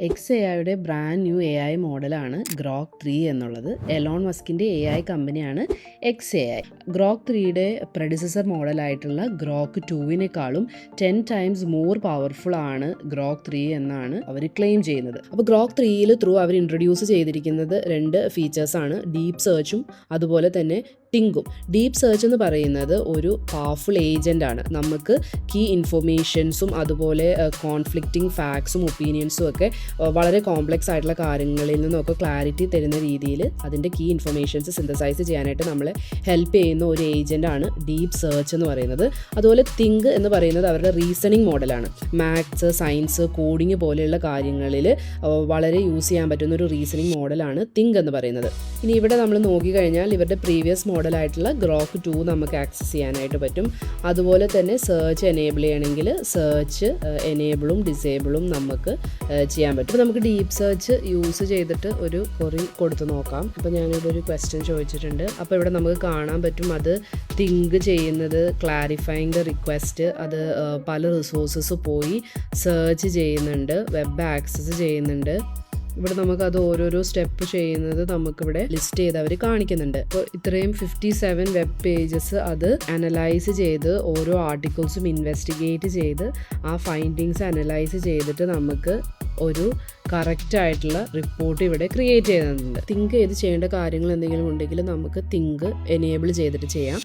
XAIയുടെ brand new AI മോഡലാണ് Grok 3 എന്നുള്ളത്. Elon മസ്കിൻ്റെ AI കമ്പനിയാണ് XAI. ഗ്രോക്ക് 3യുടെ പ്രെഡിസസർ മോഡലായിട്ടുള്ള ഗ്രോക്ക് 2വിനേക്കാളും 10 ടൈംസ് മോർ പവർഫുൾ ആണ് ഗ്രോക്ക് 3 എന്നാണ് അവർ ക്ലെയിം ചെയ്യുന്നത്. അപ്പോൾ ഗ്രോക്ക് 3യിൽ അവർ ഇൻട്രൊഡ്യൂസ് ചെയ്തിരിക്കുന്നത് 2 ഫീച്ചേഴ്സാണ്, ഡീപ്പ് സെർച്ചും അതുപോലെ തന്നെ ടിങ്കും. ഡീപ്പ് സെർച്ച് എന്ന് പറയുന്നത് ഒരു പവർഫുൾ ഏജൻ്റ് ആണ്. നമുക്ക് കീ ഇൻഫർമേഷൻസും അതുപോലെ കോൺഫ്ലിക്റ്റിംഗ് ഫാക്ട്സും ഒപ്പീനിയൻസും ഒക്കെ വളരെ കോംപ്ലക്സ് ആയിട്ടുള്ള കാര്യങ്ങളിൽ നിന്നൊക്കെ ക്ലാരിറ്റി തരുന്ന രീതിയിൽ അതിൻ്റെ കീ ഇൻഫർമേഷൻസ് സിന്തസൈസ് ചെയ്യാനായിട്ട് നമ്മളെ ഹെൽപ്പ് ചെയ്യുന്ന ഒരു ഏജൻ്റാണ് ഡീപ്പ് സെർച്ച് എന്ന് പറയുന്നത്. അതുപോലെ തിങ്ക് എന്ന് പറയുന്നത് അവരുടെ റീസണിങ് മോഡലാണ്. മാത്സ്, സയൻസ്, കോഡിങ് പോലെയുള്ള കാര്യങ്ങളിൽ വളരെ യൂസ് ചെയ്യാൻ പറ്റുന്ന ഒരു റീസണിങ് മോഡലാണ് തിങ്ക് എന്ന് പറയുന്നത്. ഇനി ഇവിടെ നമ്മൾ നോക്കിക്കഴിഞ്ഞാൽ ഇവരുടെ പ്രീവിയസ് മോഡലായിട്ടുള്ള ഗ്രോക്ക് 2 നമുക്ക് ആക്സസ് ചെയ്യാനായിട്ട് പറ്റും. അതുപോലെ തന്നെ സെർച്ച് എനേബിൾ ചെയ്യണമെങ്കിൽ സെർച്ച് എനേബിളും ഡിസേബിളും നമുക്ക് ചെയ്യാൻ പറ്റും. അപ്പോൾ നമുക്ക് ഡീപ്പ് സെർച്ച് യൂസ് ചെയ്തിട്ട് ഒരു ക്വറി കൊടുത്ത് നോക്കാം. അപ്പോൾ ഞാനിവിടെ ഒരു ക്വസ്റ്റ്യൻ ചോദിച്ചിട്ടുണ്ട്. അപ്പോൾ ഇവിടെ നമുക്ക് കാണാൻ പറ്റും അത് തിങ്ക് ചെയ്യുന്നത്, ക്ലാരിഫൈങ് ദ റിക്വസ്റ്റ്, അത് പല റിസോഴ്സസ് പോയി സെർച്ച് ചെയ്യുന്നുണ്ട്, വെബ് ആക്സസ് ചെയ്യുന്നുണ്ട്. ഇവിടെ നമുക്കത് ഓരോരോ സ്റ്റെപ്പ് ചെയ്യുന്നത് നമുക്കിവിടെ ലിസ്റ്റ് ചെയ്ത് അവർ കാണിക്കുന്നുണ്ട്. അപ്പോൾ ഇത്രയും 57 വെബ് പേജസ് അത് അനലൈസ് ചെയ്ത് ഓരോ ആർട്ടിക്കിൾസും ഇൻവെസ്റ്റിഗേറ്റ് ചെയ്ത് ആ ഫൈൻഡിങ്സ് അനലൈസ് ചെയ്തിട്ട് നമുക്ക് ഒരു കറക്റ്റായിട്ടുള്ള റിപ്പോർട്ട് ഇവിടെ ക്രിയേറ്റ് ചെയ്യുന്നുണ്ട്. തിങ്ക് ചെയ്ത് ചെയ്യേണ്ട കാര്യങ്ങൾ എന്തെങ്കിലും ഉണ്ടെങ്കിൽ നമുക്ക് തിങ്ക് എനേബിൾ ചെയ്തിട്ട് ചെയ്യാം.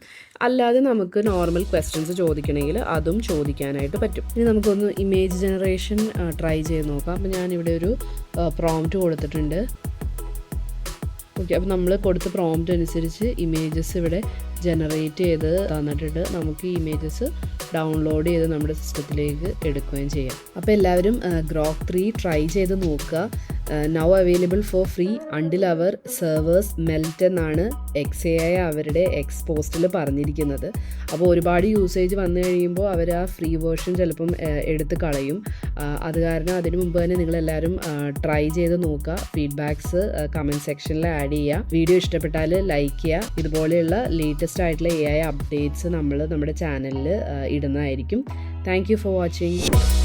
അല്ലാതെ നമുക്ക് നോർമൽ ക്വസ്റ്റ്യൻസ് ചോദിക്കണമെങ്കിൽ അതും ചോദിക്കാനായിട്ട് പറ്റും. ഇനി നമുക്കൊന്ന് ഇമേജ് ജനറേഷൻ ട്രൈ ചെയ്ത് നോക്കാം. അപ്പോൾ ഞാനിവിടെ ഒരു പ്രോംപ്റ്റ് കൊടുത്തിട്ടുണ്ട്. ഓക്കെ, അപ്പോൾ നമ്മൾ കൊടുത്ത പ്രോംപ്റ്റ് അനുസരിച്ച് ഇമേജസ് ഇവിടെ ജനറേറ്റ് ചെയ്ത് തന്നിട്ടുണ്ട്. നമുക്ക് ഈ ഇമേജസ് ഡൗൺലോഡ് ചെയ്ത് നമ്മുടെ സിസ്റ്റത്തിലേക്ക് എടുക്കുകയും ചെയ്യാം. അപ്പോൾ എല്ലാവരും ഗ്രോക്ക് 3 ട്രൈ ചെയ്ത് നോക്കുക. Now available for free until our servers melt എന്നാണ് XAI അവരുടെ പോസ്റ്റിൽ പറഞ്ഞിരിക്കുന്നത്. അപ്പോൾ ഒരുപാട് യൂസേജ് വന്നു കഴിയുമ്പോൾ അവർ ആ ഫ്രീ വേർഷൻ ചിലപ്പം എടുത്ത് കളയും. അത് കാരണം അതിന് മുമ്പ് തന്നെ നിങ്ങളെല്ലാവരും ട്രൈ ചെയ്ത് നോക്കുക. ഫീഡ്ബാക്സ് കമൻറ്റ് സെക്ഷനിൽ ആഡ് ചെയ്യുക. വീഡിയോ ഇഷ്ടപ്പെട്ടാൽ ലൈക്ക് ചെയ്യുക. ഇതുപോലെയുള്ള ലേറ്റസ്റ്റ് ആയിട്ടുള്ള AI അപ്ഡേറ്റ്സ് നമ്മൾ നമ്മുടെ ചാനലിൽ ഇടുന്നതായിരിക്കും. Thank you for watching.